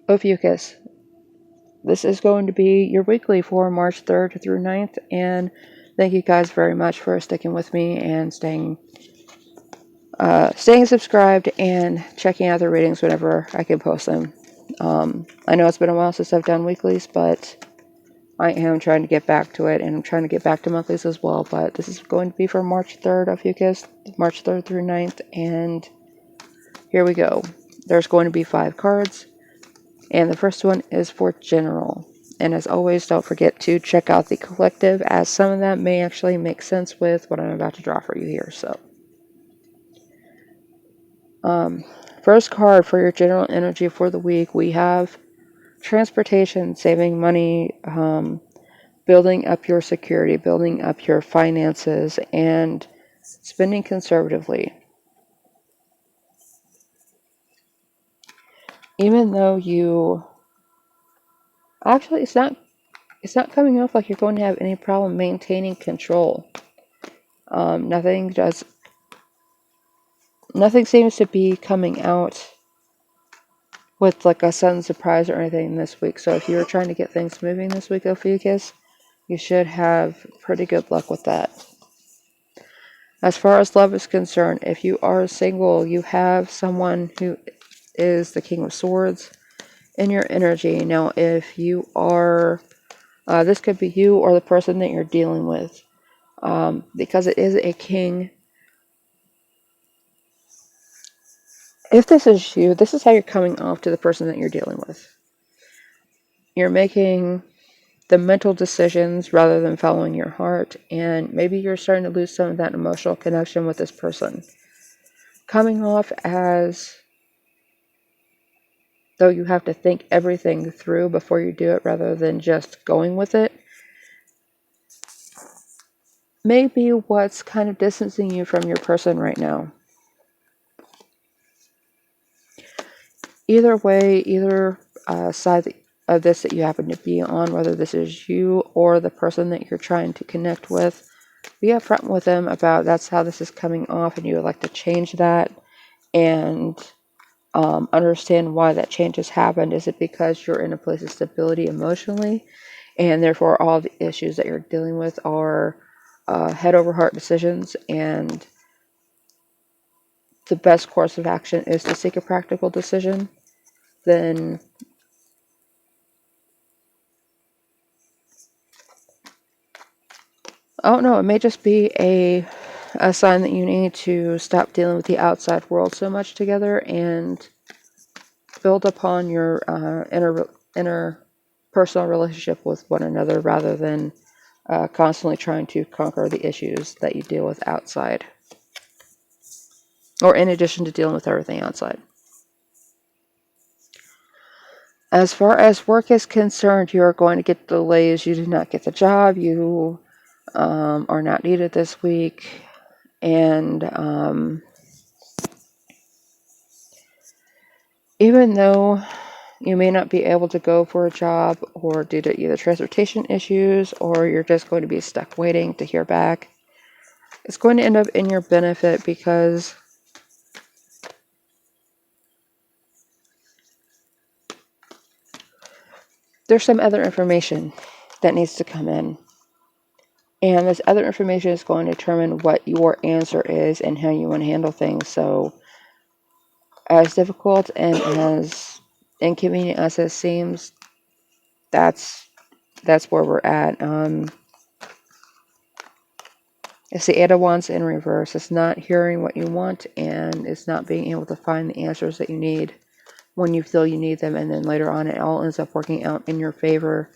Ophiuchus. This is going to be your weekly for March 3rd through 9th, and thank you guys very much for sticking with me and staying subscribed and checking out the readings whenever I can post them. I know it's been a while since I've done weeklies, but I am trying to get back to it, and I'm trying to get back to monthlies as well, but this is going to be for March 3rd, Ophiuchus, March 3rd through 9th, and here we go. There's going to be 5 cards, and the first one is for general. And as always, don't forget to check out the collective, as some of that may actually make sense with what I'm about to draw for you here. So, first card for your general energy for the week, we have transportation, saving money, building up your security, building up your finances, and spending conservatively. Even though you... Actually, it's not coming off like you're going to have any problem maintaining control. Nothing seems to be coming out with like a sudden surprise or anything this week. So if you were trying to get things moving this week, Ophiuchus, you should have pretty good luck with that. As far as love is concerned, if you are single, you have someone who is the King of Swords in your energy. Now, if you are, this could be you or the person that you're dealing with, because it is a king. If this is you, this is how you're coming off to the person that you're dealing with. You're making the mental decisions rather than following your heart, and maybe you're starting to lose some of that emotional connection with this person. Coming off as though you have to think everything through before you do it rather than just going with it. Maybe what's kind of distancing you from your person right now. Either way, either side of this that you happen to be on, whether this is you or the person that you're trying to connect with, be upfront with them about that's how this is coming off and you would like to change that, and understand why that change has happened. Is it because you're in a place of stability emotionally, and therefore all the issues that you're dealing with are head over heart decisions, and the best course of action is to seek a practical decision? Then I don't know, it may just be a sign that you need to stop dealing with the outside world so much together and build upon your inner personal relationship with one another, rather than constantly trying to conquer the issues that you deal with outside, or in addition to dealing with everything outside. As far as work is concerned, you are going to get delays. You do not get the job. You are not needed this week. And even though you may not be able to go for a job, or due to either transportation issues, or you're just going to be stuck waiting to hear back, it's going to end up in your benefit, because there's some other information that needs to come in. And this other information is going to determine what your answer is and how you want to handle things. So, as difficult and as inconvenient as it seems, that's where we're at. It's the Eight of Wands in reverse. It's not hearing what you want, and it's not being able to find the answers that you need when you feel you need them, and then later on it all ends up working out in your favor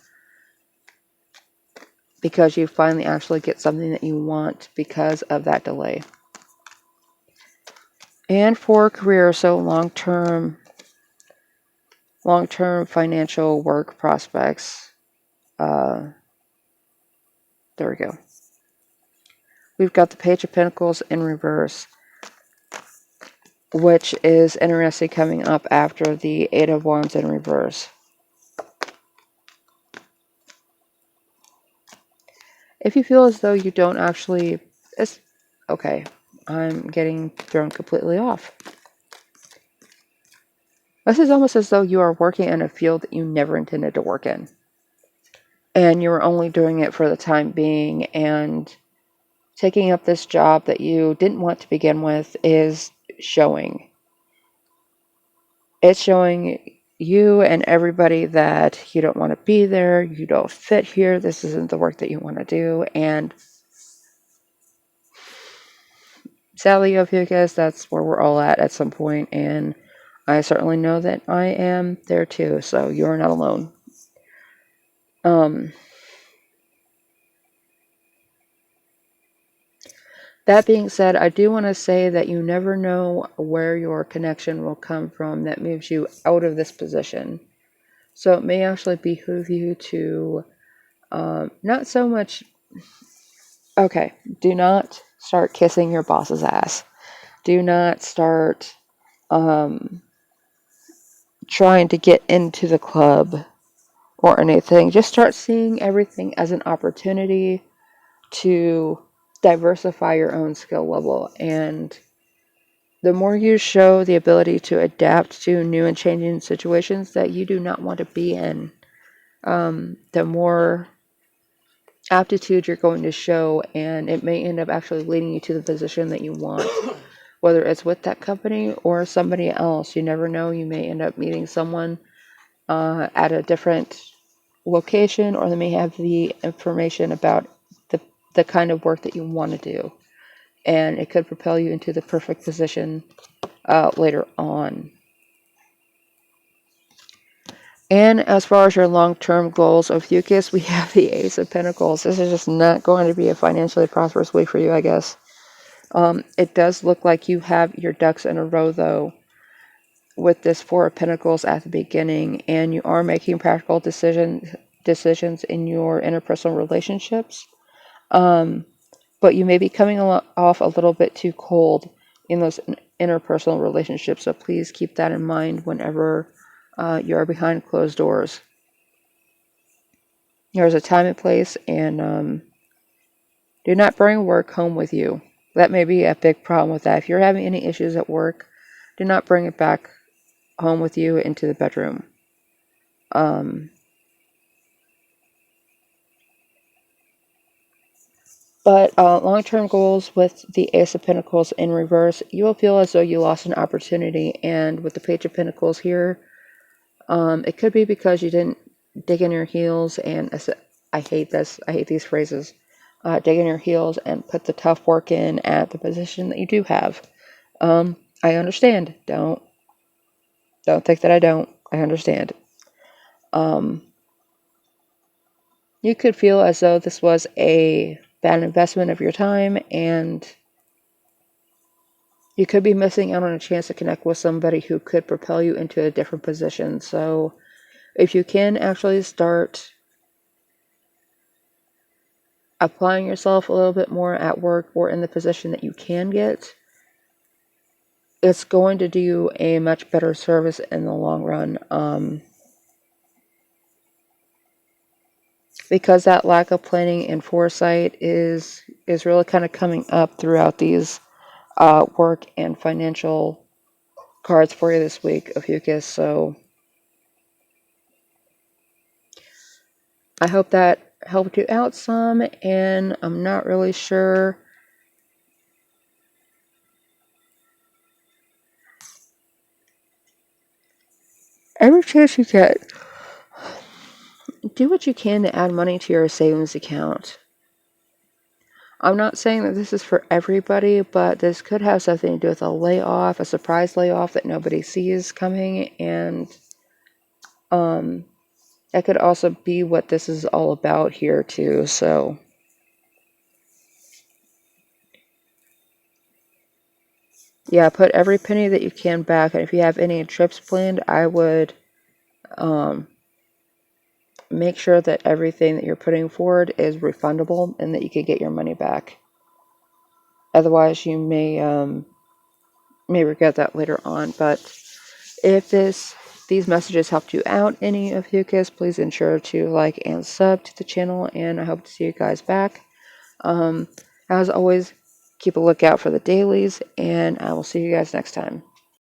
because you finally actually get something that you want because of that delay. And for career, so long-term financial work prospects. There we go. We've got the Page of Pentacles in reverse, which is interesting, coming up after the Eight of Wands in reverse. If you feel as though you don't actually... okay, I'm getting thrown completely off. This is almost as though you are working in a field that you never intended to work in. And you were only doing it for the time being, and taking up this job that you didn't want to begin with is showing. It's showing you and everybody that you don't want to be there, you don't fit here, this isn't the work that you want to do, and sadly, Ophiuchus, that's where we're all at some point, and I certainly know that I am there too, so you're not alone. That being said, I do want to say that you never know where your connection will come from that moves you out of this position. So it may actually behoove you to not so much... Okay, do not start kissing your boss's ass. Do not start trying to get into the club or anything. Just start seeing everything as an opportunity to diversify your own skill level. And the more you show the ability to adapt to new and changing situations that you do not want to be in, the more aptitude you're going to show, and it may end up actually leading you to the position that you want. Whether it's with that company or somebody else, you never know. You may end up meeting someone at a different location, or they may have the information about the kind of work that you want to do, and it could propel you into the perfect position later on. And as far as your long-term goals, Ophiuchus, we have the Ace of Pentacles. This is just not going to be a financially prosperous week for you, I guess. It does look like you have your ducks in a row, though, with this Four of Pentacles at the beginning, and you are making practical decisions in your interpersonal relationships. But you may be coming off a little bit too cold in those interpersonal relationships, so please keep that in mind whenever you are behind closed doors. There's a time and place, and do not bring work home with you. That may be a big problem with that. If you're having any issues at work, do not bring it back home with you into the bedroom. But long-term goals with the Ace of Pentacles in reverse, you will feel as though you lost an opportunity. And with the Page of Pentacles here, it could be because you didn't dig in your heels, and I hate this. I hate these phrases. Dig in your heels and put the tough work in at the position that you do have. I understand. Don't think that I don't. I understand. You could feel as though this was a bad investment of your time, and you could be missing out on a chance to connect with somebody who could propel you into a different position. So if you can actually start applying yourself a little bit more at work or in the position that you can get, it's going to do you a much better service in the long run. Because that lack of planning and foresight is really kind of coming up throughout these work and financial cards for you this week, Ophiuchus. So I hope that helped you out some, and I'm not really sure. Every chance you get, do what you can to add money to your savings account. I'm not saying that this is for everybody, but this could have something to do with a layoff, a surprise layoff that nobody sees coming, and that could also be what this is all about here too. So yeah, put every penny that you can back, and if you have any trips planned, I would make sure that everything that you're putting forward is refundable and that you could get your money back. Otherwise, you may regret that later on. But if these messages helped you out, any of you guys, please ensure to like and sub to the channel, and I hope to see you guys back. As always, keep a lookout for the dailies, and I will see you guys next time.